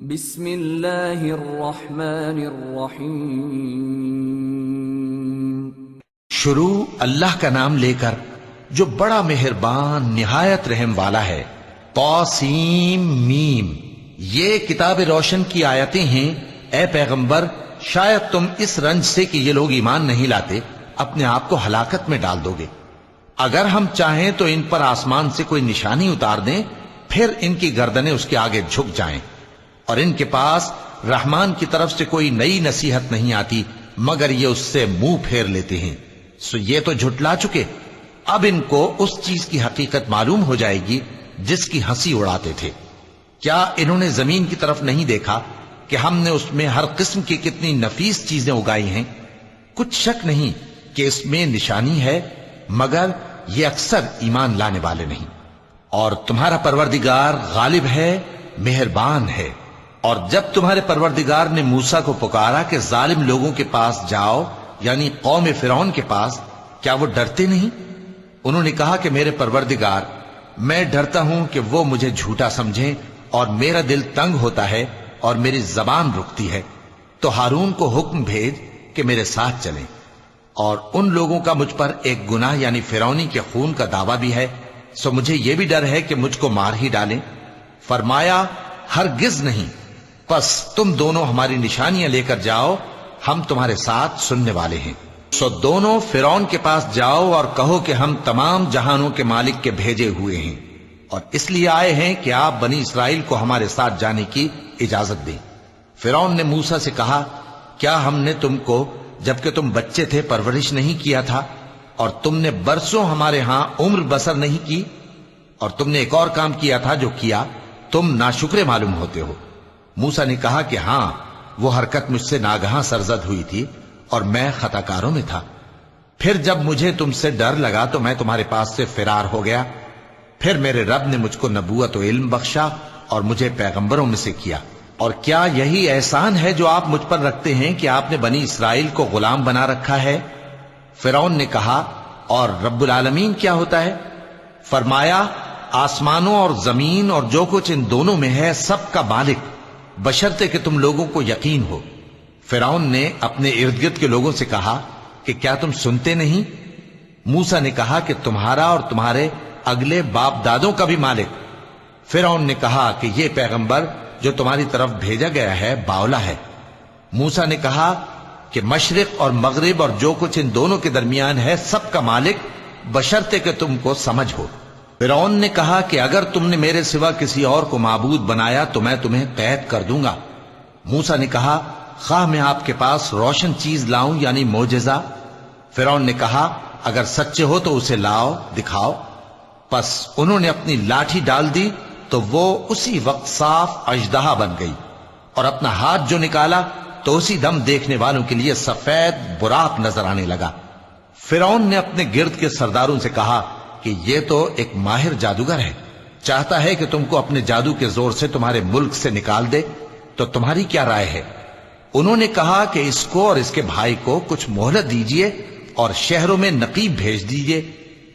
بسم اللہ الرحمن الرحیم۔ شروع اللہ کا نام لے کر جو بڑا مہربان نہایت رحم والا ہے۔ طاسیم میم، یہ کتاب روشن کی آیتیں ہیں۔ اے پیغمبر، شاید تم اس رنج سے کہ یہ لوگ ایمان نہیں لاتے اپنے آپ کو ہلاکت میں ڈال دو گے۔ اگر ہم چاہیں تو ان پر آسمان سے کوئی نشانی اتار دیں، پھر ان کی گردنیں اس کے آگے جھک جائیں، اور ان کے پاس رحمان کی طرف سے کوئی نئی نصیحت نہیں آتی مگر یہ اس سے منہ پھیر لیتے ہیں۔ سو یہ تو جھٹلا چکے، اب ان کو اس چیز کی حقیقت معلوم ہو جائے گی جس کی ہنسی اڑاتے تھے۔ کیا انہوں نے زمین کی طرف نہیں دیکھا کہ ہم نے اس میں ہر قسم کی کتنی نفیس چیزیں اگائی ہیں؟ کچھ شک نہیں کہ اس میں نشانی ہے، مگر یہ اکثر ایمان لانے والے نہیں۔ اور تمہارا پروردگار غالب ہے، مہربان ہے۔ اور جب تمہارے پروردگار نے موسیٰ کو پکارا کہ ظالم لوگوں کے پاس جاؤ، یعنی قوم فرعون کے پاس، کیا وہ ڈرتے نہیں؟ انہوں نے کہا کہ میرے پروردگار، میں ڈرتا ہوں کہ وہ مجھے جھوٹا سمجھیں، اور میرا دل تنگ ہوتا ہے اور میری زبان رکتی ہے۔ تو ہارون کو حکم بھیج کہ میرے ساتھ چلیں۔ اور ان لوگوں کا مجھ پر ایک گناہ یعنی فرعونی کے خون کا دعویٰ بھی ہے، سو مجھے یہ بھی ڈر ہے کہ مجھ کو مار ہی ڈالیں۔ فرمایا ہرگز نہیں، پس تم دونوں ہماری نشانیاں لے کر جاؤ، ہم تمہارے ساتھ سننے والے ہیں۔ سو دونوں فرعون کے پاس جاؤ اور کہو کہ ہم تمام جہانوں کے مالک کے بھیجے ہوئے ہیں، اور اس لیے آئے ہیں کہ آپ بنی اسرائیل کو ہمارے ساتھ جانے کی اجازت دیں۔ فرعون نے موسیٰ سے کہا، کیا ہم نے تم کو جبکہ تم بچے تھے پرورش نہیں کیا تھا، اور تم نے برسوں ہمارے ہاں عمر بسر نہیں کی؟ اور تم نے ایک اور کام کیا تھا جو کیا، تم ناشکرے معلوم ہوتے ہو۔ موسیٰ نے کہا کہ ہاں، وہ حرکت مجھ سے ناگہاں سرزد ہوئی تھی اور میں خطا کاروں میں تھا۔ پھر جب مجھے تم سے ڈر لگا تو میں تمہارے پاس سے فرار ہو گیا۔ پھر میرے رب نے مجھ کو نبوت و علم بخشا اور مجھے پیغمبروں میں سے کیا۔ اور کیا یہی احسان ہے جو آپ مجھ پر رکھتے ہیں کہ آپ نے بنی اسرائیل کو غلام بنا رکھا ہے؟ فرعون نے کہا، اور رب العالمین کیا ہوتا ہے؟ فرمایا، آسمانوں اور زمین اور جو کچھ ان دونوں میں ہے سب کا مالک، بشرطے کہ تم لوگوں کو یقین ہو۔ فرعون نے اپنے ارد گرد کے لوگوں سے کہا کہ کیا تم سنتے نہیں؟ موسیٰ نے کہا کہ تمہارا اور تمہارے اگلے باپ دادوں کا بھی مالک۔ فرعون نے کہا کہ یہ پیغمبر جو تمہاری طرف بھیجا گیا ہے باولا ہے۔ موسیٰ نے کہا کہ مشرق اور مغرب اور جو کچھ ان دونوں کے درمیان ہے سب کا مالک، بشرطے کہ تم کو سمجھ ہو۔ فرعون نے کہا کہ اگر تم نے میرے سوا کسی اور کو معبود بنایا تو میں تمہیں قید کر دوں گا۔ موسیٰ نے کہا، خواہ میں آپ کے پاس روشن چیز لاؤں یعنی معجزہ؟ فرعون نے کہا، اگر سچے ہو تو اسے لاؤ، دکھاؤ۔ پس انہوں نے اپنی لاٹھی ڈال دی تو وہ اسی وقت صاف اژدہا بن گئی، اور اپنا ہاتھ جو نکالا تو اسی دم دیکھنے والوں کے لیے سفید براق نظر آنے لگا۔ فرعون نے اپنے گرد کے سرداروں سے کہا کہ یہ تو ایک ماہر جادوگر ہے، چاہتا ہے کہ تم کو اپنے جادو کے زور سے تمہارے ملک سے نکال دے، تو تمہاری کیا رائے ہے؟ انہوں نے کہا کہ اس کو اور اس کے بھائی کو کچھ مہلت دیجئے اور شہروں میں نقیب بھیج دیجئے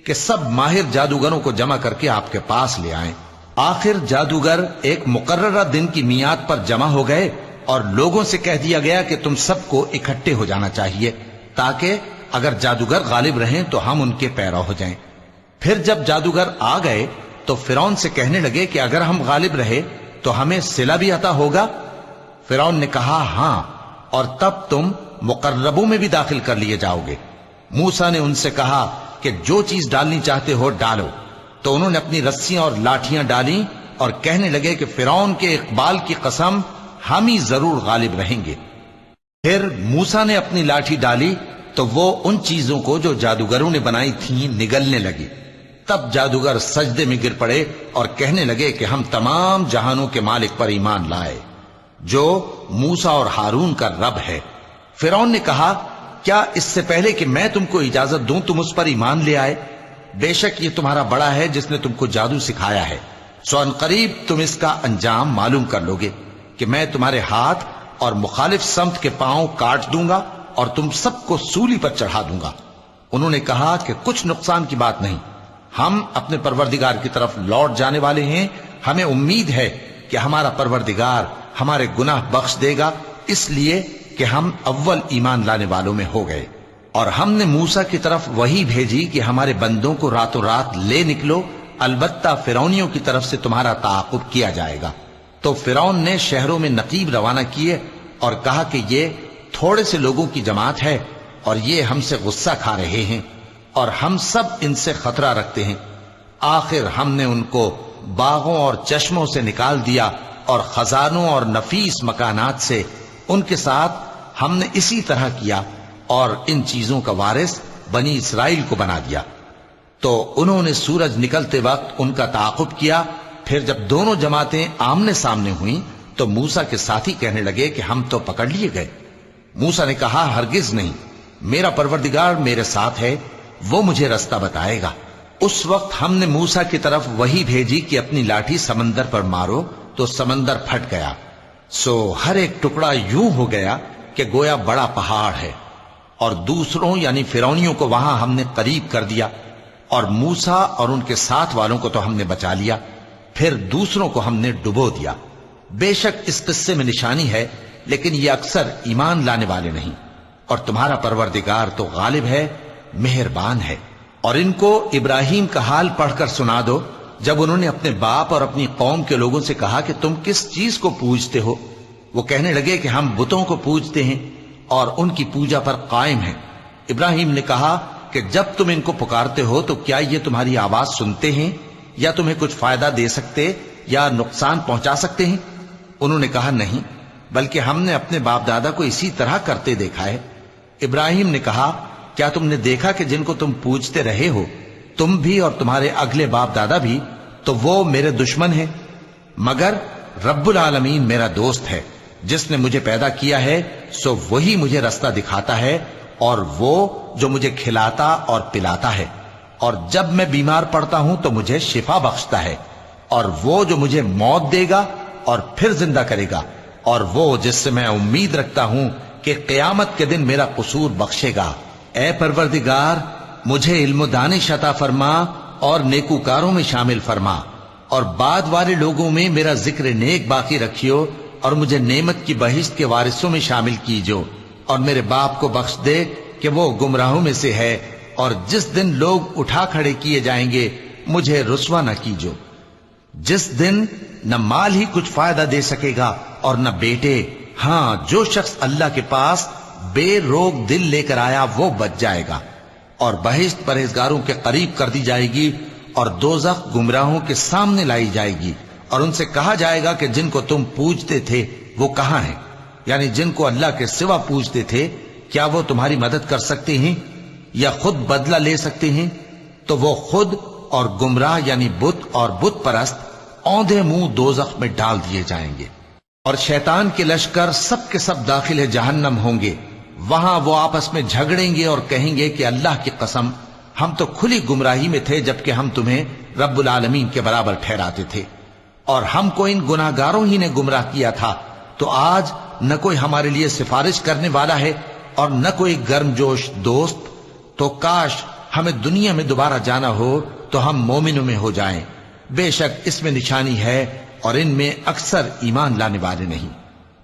کہ سب ماہر جادوگروں کو جمع کر کے آپ کے پاس لے آئیں۔ آخر جادوگر ایک مقررہ دن کی میعاد پر جمع ہو گئے، اور لوگوں سے کہہ دیا گیا کہ تم سب کو اکٹھے ہو جانا چاہیے تاکہ اگر جادوگر غالب رہیں تو ہم ان کے پیرو ہو جائیں۔ پھر جب جادوگر آ گئے تو فرعون سے کہنے لگے کہ اگر ہم غالب رہے تو ہمیں صلہ بھی عطا ہوگا؟ فرعون نے کہا، ہاں، اور تب تم مقربوں میں بھی داخل کر لیے جاؤ گے۔ موسیٰ نے ان سے کہا کہ جو چیز ڈالنی چاہتے ہو ڈالو۔ تو انہوں نے اپنی رسیاں اور لاٹھیاں ڈالیں اور کہنے لگے کہ فرعون کے اقبال کی قسم، ہم ہی ضرور غالب رہیں گے۔ پھر موسیٰ نے اپنی لاٹھی ڈالی تو وہ ان چیزوں کو جو جادوگروں نے بنائی تھیں نگلنے لگی۔ تب جادوگر سجدے میں گر پڑے اور کہنے لگے کہ ہم تمام جہانوں کے مالک پر ایمان لائے جو موسیٰ اور ہارون کا رب ہے۔ فرعون نے کہا، کیا اس سے پہلے کہ میں تم کو اجازت دوں تم اس پر ایمان لے آئے؟ بے شک یہ تمہارا بڑا ہے جس نے تم کو جادو سکھایا ہے، سو ان قریب تم اس کا انجام معلوم کر لوگے کہ میں تمہارے ہاتھ اور مخالف سمت کے پاؤں کاٹ دوں گا اور تم سب کو سولی پر چڑھا دوں گا۔ انہوں نے کہا کہ کچھ نقصان کی بات نہیں، ہم اپنے پروردگار کی طرف لوٹ جانے والے ہیں، ہمیں امید ہے کہ کہ ہمارا پروردگار ہمارے گناہ بخش دے گا، اس لیے کہ ہم اول ایمان لانے والوں میں ہو گئے۔ اور ہم نے موسیٰ کی طرف وحی بھیجی کہ ہمارے بندوں کو راتوں رات لے نکلو، البتہ فرعونیوں کی طرف سے تمہارا تعاقب کیا جائے گا۔ تو فرعون نے شہروں میں نقیب روانہ کیے اور کہا کہ یہ تھوڑے سے لوگوں کی جماعت ہے اور یہ ہم سے غصہ کھا رہے ہیں اور ہم سب ان سے خطرہ رکھتے ہیں۔ آخر ہم نے ان کو باغوں اور چشموں سے نکال دیا اور خزانوں اور نفیس مکانات سے۔ ان کے ساتھ ہم نے اسی طرح کیا اور ان چیزوں کا وارث بنی اسرائیل کو بنا دیا۔ تو انہوں نے سورج نکلتے وقت ان کا تعاقب کیا۔ پھر جب دونوں جماعتیں آمنے سامنے ہوئیں تو موسیٰ کے ساتھی کہنے لگے کہ ہم تو پکڑ لیے گئے۔ موسیٰ نے کہا ہرگز نہیں، میرا پروردگار میرے ساتھ ہے، وہ مجھے رستہ بتائے گا۔ اس وقت ہم نے موسیٰ کی طرف وحی بھیجی کہ اپنی لاٹھی سمندر پر مارو، تو سمندر پھٹ گیا، سو ہر ایک ٹکڑا یوں ہو گیا کہ گویا بڑا پہاڑ ہے۔ اور دوسروں یعنی فرعونیوں کو وہاں ہم نے قریب کر دیا، اور موسیٰ اور ان کے ساتھ والوں کو تو ہم نے بچا لیا، پھر دوسروں کو ہم نے ڈبو دیا۔ بے شک اس قصے میں نشانی ہے، لیکن یہ اکثر ایمان لانے والے نہیں۔ اور تمہارا پروردگار تو غالب ہے، مہربان ہے۔ اور ان کو ابراہیم کا حال پڑھ کر سنا دو، جب انہوں نے اپنے باپ اور اپنی قوم کے لوگوں سے کہا کہ تم کس چیز کو پوجتے ہو؟ وہ کہنے لگے کہ ہم بتوں کو پوجتے ہیں اور ان کی پوجا پر قائم ہیں۔ ابراہیم نے کہا کہ جب تم ان کو پکارتے ہو تو کیا یہ تمہاری آواز سنتے ہیں یا تمہیں کچھ فائدہ دے سکتے یا نقصان پہنچا سکتے ہیں؟ انہوں نے کہا نہیں، بلکہ ہم نے اپنے باپ دادا کو اسی طرح کرتے دیکھا ہے۔ ابراہیم نے کہا کیا تم نے دیکھا کہ جن کو تم پوجتے رہے ہو، تم بھی اور تمہارے اگلے باپ دادا بھی، تو وہ میرے دشمن ہیں، مگر رب العالمین میرا دوست ہے۔ جس نے مجھے پیدا کیا ہے سو وہی مجھے رستہ دکھاتا ہے، اور وہ جو مجھے کھلاتا اور پلاتا ہے، اور جب میں بیمار پڑتا ہوں تو مجھے شفا بخشتا ہے، اور وہ جو مجھے موت دے گا اور پھر زندہ کرے گا، اور وہ جس سے میں امید رکھتا ہوں کہ قیامت کے دن میرا قصور بخشے گا۔ اے پروردگار، مجھے علم و دانش عطا فرما اور نیکوکاروں میں شامل فرما، اور بعد والے لوگوں میں میرا ذکر نیک باقی رکھیو، اور مجھے نعمت کی بہشت کے وارثوں میں شامل کیجو، اور میرے باپ کو بخش دے کہ وہ گمراہوں میں سے ہے، اور جس دن لوگ اٹھا کھڑے کیے جائیں گے مجھے رسوا نہ کیجو، جس دن نہ مال ہی کچھ فائدہ دے سکے گا اور نہ بیٹے۔ ہاں، جو شخص اللہ کے پاس بے روک دل لے کر آیا وہ بچ جائے گا، اور بہشت پرہیزگاروں کے قریب کر دی جائے گی، اور دوزخ گمراہوں کے سامنے لائی جائے گی، اور ان سے کہا جائے گا کہ جن کو تم پوجتے تھے وہ کہاں ہیں؟ یعنی جن کو اللہ کے سوا پوجتے تھے، کیا وہ تمہاری مدد کر سکتے ہیں یا خود بدلہ لے سکتے ہیں؟ تو وہ خود اور گمراہ یعنی بت اور بت پرست اوندھے منہ دوزخ میں ڈال دیے جائیں گے۔ اور شیطان کے لشکر سب کے سب داخل جہنم ہوں گے، وہاں وہ آپس میں جھگڑیں گے اور کہیں گے کہ اللہ کی قسم ہم تو کھلی گمراہی میں تھے جبکہ ہم تمہیں رب العالمین کے برابر ٹھہراتے تھے، اور ہم کو ان گناہگاروں ہی نے گمراہ کیا تھا، تو آج نہ کوئی ہمارے لیے سفارش کرنے والا ہے اور نہ کوئی گرم جوش دوست، تو کاش ہمیں دنیا میں دوبارہ جانا ہو تو ہم مومنوں میں ہو جائیں۔ بے شک اس میں نشانی ہے اور ان میں اکثر ایمان لانے والے نہیں،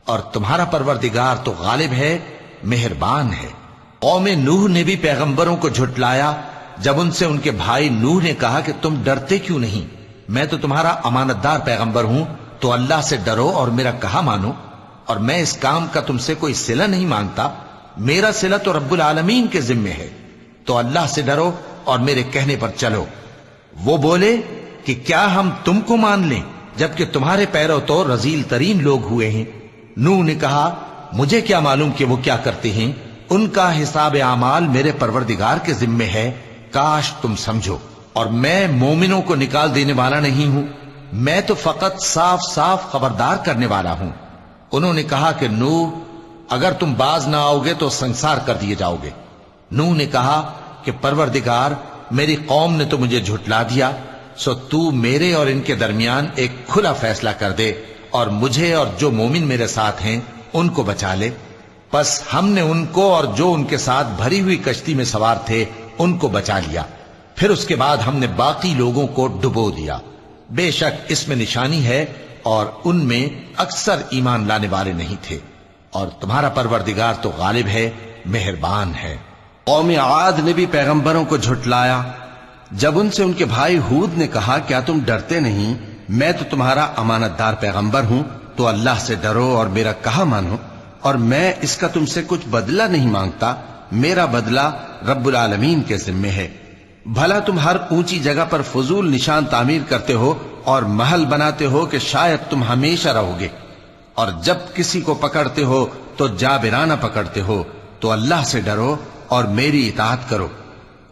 اور تمہارا پروردگار تو غالب ہے، مہربان ہے۔ قوم نوح نے بھی پیغمبروں کو جھٹلایا جب ان سے ان کے بھائی نوح نے کہا کہ تم ڈرتے کیوں نہیں؟ میں تو تمہارا امانت دار پیغمبر ہوں، تو اللہ سے ڈرو اور میرا کہا مانو، اور میں اس کام کا تم سے کوئی صلہ نہیں مانگتا، میرا صلہ تو رب العالمین کے ذمے ہے، تو اللہ سے ڈرو اور میرے کہنے پر چلو۔ وہ بولے کہ کیا ہم تم کو مان لیں جبکہ تمہارے پیرو تو رذیل ترین لوگ ہوئے ہیں؟ نوح نے کہا مجھے کیا معلوم کہ وہ کیا کرتے ہیں، ان کا حساب اعمال میرے پروردگار کے ذمے ہے، کاش تم سمجھو۔ اور میں مومنوں کو نکال دینے والا نہیں ہوں، میں تو فقط صاف صاف خبردار کرنے والا ہوں۔ انہوں نے کہا کہ نوح اگر تم باز نہ آؤ گے تو سنسار کر دیے جاؤ گے۔ نوح نے کہا کہ پروردگار، میری قوم نے تو مجھے جھٹلا دیا، سو تو میرے اور ان کے درمیان ایک کھلا فیصلہ کر دے اور مجھے اور جو مومن میرے ساتھ ہیں ان کو بچا لے۔ پس ہم نے ان کو اور جو ان کے ساتھ بھری ہوئی کشتی میں سوار تھے ان کو بچا لیا، پھر اس کے بعد ہم نے باقی لوگوں کو ڈبو دیا۔ بے شک اس میں نشانی ہے اور ان میں اکثر ایمان لانے والے نہیں تھے، اور تمہارا پروردگار تو غالب ہے، مہربان ہے۔ قوم عاد نے بھی پیغمبروں کو جھٹلایا جب ان سے ان کے بھائی ہود نے کہا کیا تم ڈرتے نہیں، میں تو تمہارا امانت دار پیغمبر ہوں، تو اللہ سے ڈرو اور میرا کہا مانو، اور میں اس کا تم سے کچھ بدلہ نہیں مانگتا، میرا بدلہ رب العالمین کے ذمے ہے۔ بھلا تم ہر اونچی جگہ پر فضول نشان تعمیر کرتے ہو اور محل بناتے ہو کہ شاید تم ہمیشہ رہو گے، اور جب کسی کو پکڑتے ہو تو جابرانہ پکڑتے ہو، تو اللہ سے ڈرو اور میری اطاعت کرو،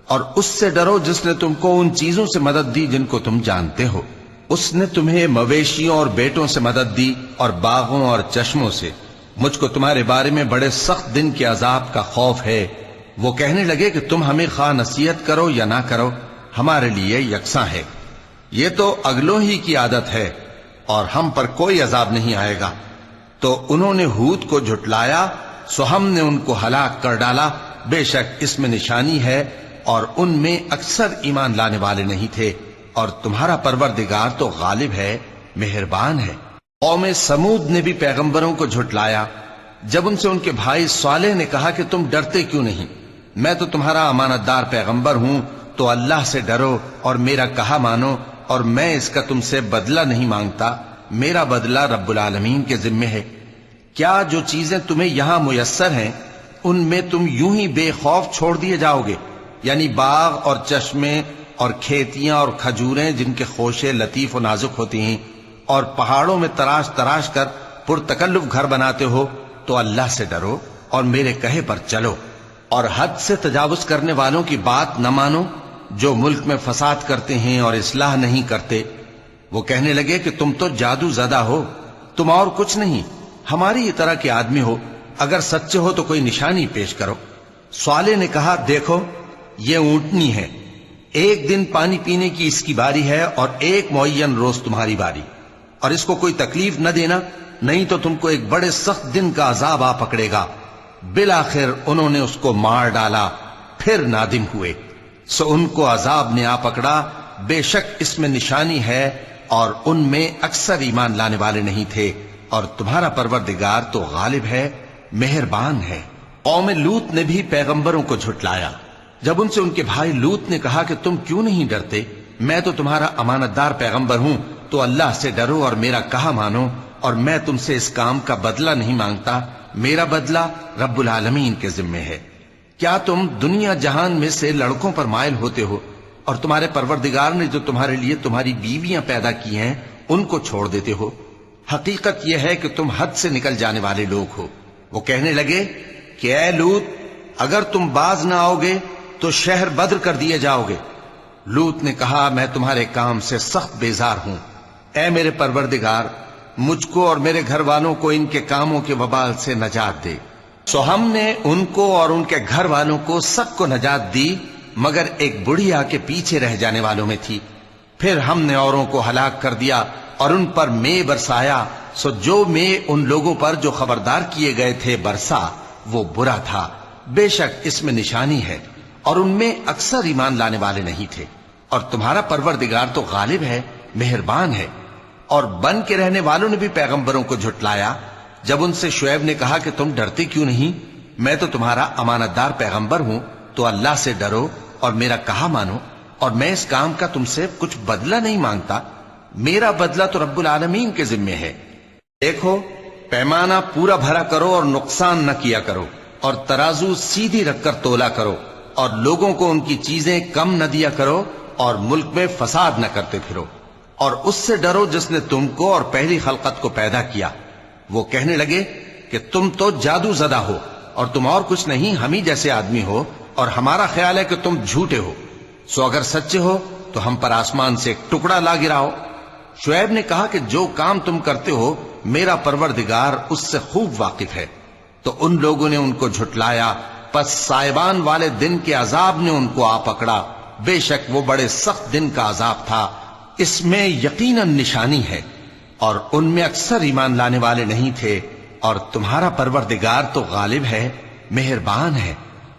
اور اس سے ڈرو جس نے تم کو ان چیزوں سے مدد دی جن کو تم جانتے ہو۔ اس نے تمہیں مویشیوں اور بیٹوں سے مدد دی اور باغوں اور چشموں سے۔ مجھ کو تمہارے بارے میں بڑے سخت دن کے عذاب کا خوف ہے۔ وہ کہنے لگے کہ تم ہمیں خواہ نصیحت کرو یا نہ کرو، ہمارے لیے یکساں ہے، یہ تو اگلوں ہی کی عادت ہے، اور ہم پر کوئی عذاب نہیں آئے گا۔ تو انہوں نے ہود کو جھٹلایا، سو ہم نے ان کو ہلاک کر ڈالا، بے شک اس میں نشانی ہے، اور ان میں اکثر ایمان لانے والے نہیں تھے، اور تمہارا پروردگار تو غالب ہے، مہربان ہے۔ قوم سمود نے بھی پیغمبروں کو جھٹلایا جب ان سے ان کے بھائی صالح نے کہا کہ تم ڈرتے کیوں نہیں، میں تو تمہارا امانت دار پیغمبر ہوں، تو اللہ سے ڈرو اور میرا کہا مانو، اور میں اس کا تم سے بدلہ نہیں مانگتا، میرا بدلہ رب العالمین کے ذمے ہے۔ کیا جو چیزیں تمہیں یہاں میسر ہیں ان میں تم یوں ہی بے خوف چھوڑ دیے جاؤ گے؟ یعنی باغ اور چشمے اور کھیتیاں اور کھجوریں جن کے خوشے لطیف و نازک ہوتی ہیں، اور پہاڑوں میں تراش تراش کر پرتکلف گھر بناتے ہو، تو اللہ سے ڈرو اور میرے کہے پر چلو، اور حد سے تجاوز کرنے والوں کی بات نہ مانو جو ملک میں فساد کرتے ہیں اور اصلاح نہیں کرتے۔ وہ کہنے لگے کہ تم تو جادو زدہ ہو، تم اور کچھ نہیں، ہماری ہی طرح کے آدمی ہو، اگر سچے ہو تو کوئی نشانی پیش کرو۔ صالح نے کہا دیکھو یہ اونٹنی ہے، ایک دن پانی پینے کی اس کی باری ہے اور ایک معین روز تمہاری باری، اور اس کو کوئی تکلیف نہ دینا، نہیں تو تم کو ایک بڑے سخت دن کا عذاب آ پکڑے گا۔ بالآخر انہوں نے اس کو مار ڈالا، پھر نادم ہوئے، سو ان کو عذاب نے آ پکڑا، بے شک اس میں نشانی ہے، اور ان میں اکثر ایمان لانے والے نہیں تھے، اور تمہارا پروردگار تو غالب ہے، مہربان ہے۔ قوم لوط نے بھی پیغمبروں کو جھٹلایا جب ان سے ان کے بھائی لوط نے کہا کہ تم کیوں نہیں ڈرتے، میں تو تمہارا امانت دار پیغمبر ہوں، تو اللہ سے ڈرو اور میرا کہا مانو، اور میں تم سے اس کام کا بدلہ نہیں مانگتا، میرا بدلہ رب العالمین کے ذمے ہے۔ کیا تم دنیا جہان میں سے لڑکوں پر مائل ہوتے ہو، اور تمہارے پروردگار نے جو تمہارے لیے تمہاری بیویاں پیدا کی ہیں ان کو چھوڑ دیتے ہو؟ حقیقت یہ ہے کہ تم حد سے نکل جانے والے لوگ ہو۔ وہ کہنے لگے کہ اے لوط، اگر تم باز نہ آؤ گے تو شہر بدر کر دیے جاؤ گے۔ لوط نے کہا میں تمہارے کام سے سخت بیزار ہوں، اے میرے پروردگار مجھ کو اور میرے گھر والوں کو ان کے کاموں کے وبال سے نجات دے۔ سو ہم نے ان کو اور ان کے گھر والوں کو سب کو نجات دی، مگر ایک بڑھیا کے پیچھے رہ جانے والوں میں تھی۔ پھر ہم نے اوروں کو ہلاک کر دیا اور ان پر مے برسایا، سو جو مے ان لوگوں پر جو خبردار کیے گئے تھے برسا وہ برا تھا، بے شک اس میں نشانی ہے، اور ان میں اکثر ایمان لانے والے نہیں تھے، اور تمہارا پروردگار تو غالب ہے، مہربان ہے۔ اور بن کے رہنے والوں نے بھی پیغمبروں کو جھٹلایا جب ان سے شعیب نے کہا کہ تم ڈرتے کیوں نہیں، میں تو تمہارا امانت دار پیغمبر ہوں، تو اللہ سے ڈرو اور میرا کہا مانو، اور میں اس کام کا تم سے کچھ بدلہ نہیں مانگتا، میرا بدلہ تو رب العالمین کے ذمے ہے۔ دیکھو پیمانہ پورا بھرا کرو اور نقصان نہ کیا کرو، اور ترازو سیدھی رکھ کر تولا کرو، اور لوگوں کو ان کی چیزیں کم نہ دیا کرو، اور ملک میں فساد نہ کرتے پھرو، اور اس سے ڈرو جس نے تم کو اور پہلی خلقت کو پیدا کیا۔ وہ کہنے لگے کہ تم تو جادو زدہ ہو، اور تم اور کچھ نہیں، ہم ہی جیسے آدمی ہو، اور ہمارا خیال ہے کہ تم جھوٹے ہو، سو اگر سچے ہو تو ہم پر آسمان سے ایک ٹکڑا لا گراؤ۔ شعیب نے کہا کہ جو کام تم کرتے ہو میرا پروردگار اس سے خوب واقف ہے۔ تو ان لوگوں نے ان کو جھٹلایا، پس سائبان والے دن کے عذاب نے ان کو آ پکڑا، بے شک وہ بڑے سخت دن کا عذاب تھا، اس میں یقیناً نشانی ہے، اور ان میں اکثر ایمان لانے والے نہیں تھے، اور تمہارا پروردگار تو غالب ہے، مہربان ہے۔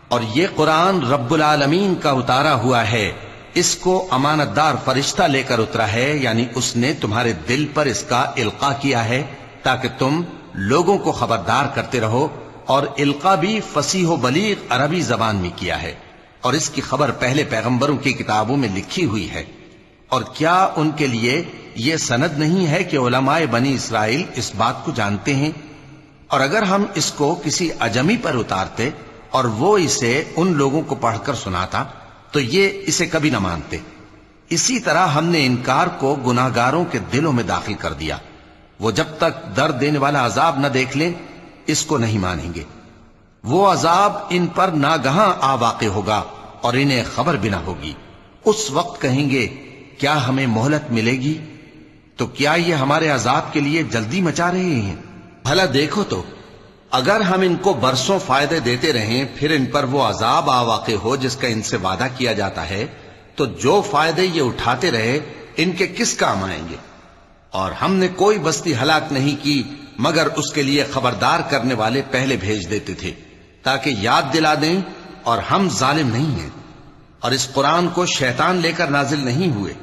اور یہ قرآن رب العالمین کا اتارا ہوا ہے، اس کو امانت دار فرشتہ لے کر اترا ہے، یعنی اس نے تمہارے دل پر اس کا القاء کیا ہے تاکہ تم لوگوں کو خبردار کرتے رہو، اور القاء بھی فصیح و بلیغ عربی زبان میں کیا ہے، اور اس کی خبر پہلے پیغمبروں کی کتابوں میں لکھی ہوئی ہے۔ اور کیا ان کے لیے یہ سند نہیں ہے کہ علماء بنی اسرائیل اس بات کو جانتے ہیں؟ اور اگر ہم اس کو کسی اجمی پر اتارتے اور وہ اسے ان لوگوں کو پڑھ کر سناتا تو یہ اسے کبھی نہ مانتے۔ اسی طرح ہم نے انکار کو گناہگاروں کے دلوں میں داخل کر دیا، وہ جب تک درد دینے والا عذاب نہ دیکھ لیں اس کو نہیں مانیں گے۔ وہ عذاب ان پر ناگہاں آ واقع ہوگا اور انہیں خبر بھی نہ ہوگی۔ اس وقت کہیں گے کیا ہمیں مہلت ملے گی؟ تو کیا یہ ہمارے عذاب کے لیے جلدی مچا رہے ہیں؟ بھلا دیکھو تو اگر ہم ان کو برسوں فائدے دیتے رہیں پھر ان پر وہ عذاب آ واقع ہو جس کا ان سے وعدہ کیا جاتا ہے، تو جو فائدے یہ اٹھاتے رہے ان کے کس کام آئیں گے؟ اور ہم نے کوئی بستی ہلاک نہیں کی مگر اس کے لیے خبردار کرنے والے پہلے بھیج دیتے تھے تاکہ یاد دلا دیں، اور ہم ظالم نہیں ہیں۔ اور اس قرآن کو شیطان لے کر نازل نہیں ہوئے،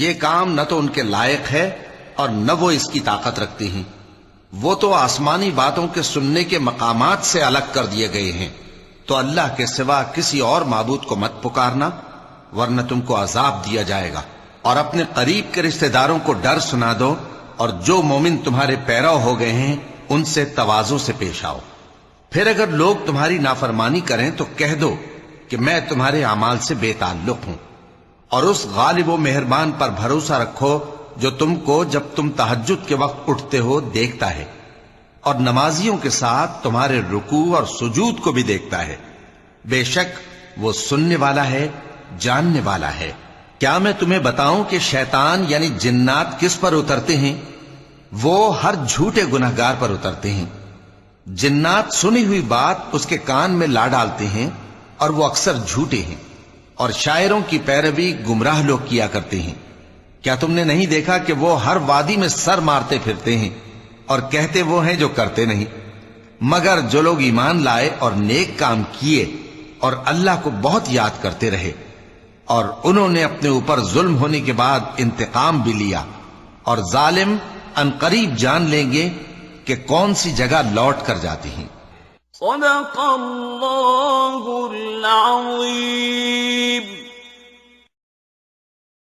یہ کام نہ تو ان کے لائق ہے اور نہ وہ اس کی طاقت رکھتے ہیں۔ وہ تو آسمانی باتوں کے سننے کے مقامات سے الگ کر دیے گئے ہیں۔ تو اللہ کے سوا کسی اور معبود کو مت پکارنا ورنہ تم کو عذاب دیا جائے گا، اور اپنے قریب کے رشتہ داروں کو ڈر سنا دو، اور جو مومن تمہارے پیرو ہو گئے ہیں ان سے تواضع سے پیش آؤ۔ پھر اگر لوگ تمہاری نافرمانی کریں تو کہہ دو کہ میں تمہارے اعمال سے بے تعلق ہوں، اور اس غالب و مہربان پر بھروسہ رکھو جو تم کو جب تم تہجد کے وقت اٹھتے ہو دیکھتا ہے، اور نمازیوں کے ساتھ تمہارے رکوع اور سجود کو بھی دیکھتا ہے۔ بے شک وہ سننے والا ہے، جاننے والا ہے۔ کیا میں تمہیں بتاؤں کہ شیطان یعنی جنات کس پر اترتے ہیں؟ وہ ہر جھوٹے گنہگار پر اترتے ہیں۔ جنات سنی ہوئی بات اس کے کان میں لا ڈالتے ہیں اور وہ اکثر جھوٹے ہیں، اور شاعروں کی پیروی گمراہ لوگ کیا کرتے ہیں۔ کیا تم نے نہیں دیکھا کہ وہ ہر وادی میں سر مارتے پھرتے ہیں اور کہتے وہ ہیں جو کرتے نہیں؟ مگر جو لوگ ایمان لائے اور نیک کام کیے اور اللہ کو بہت یاد کرتے رہے، اور انہوں نے اپنے اوپر ظلم ہونے کے بعد انتقام بھی لیا، اور ظالم عنقریب جان لیں گے کہ کون سی جگہ لوٹ کر جاتے ہیں۔ صدق اللہ العظیم۔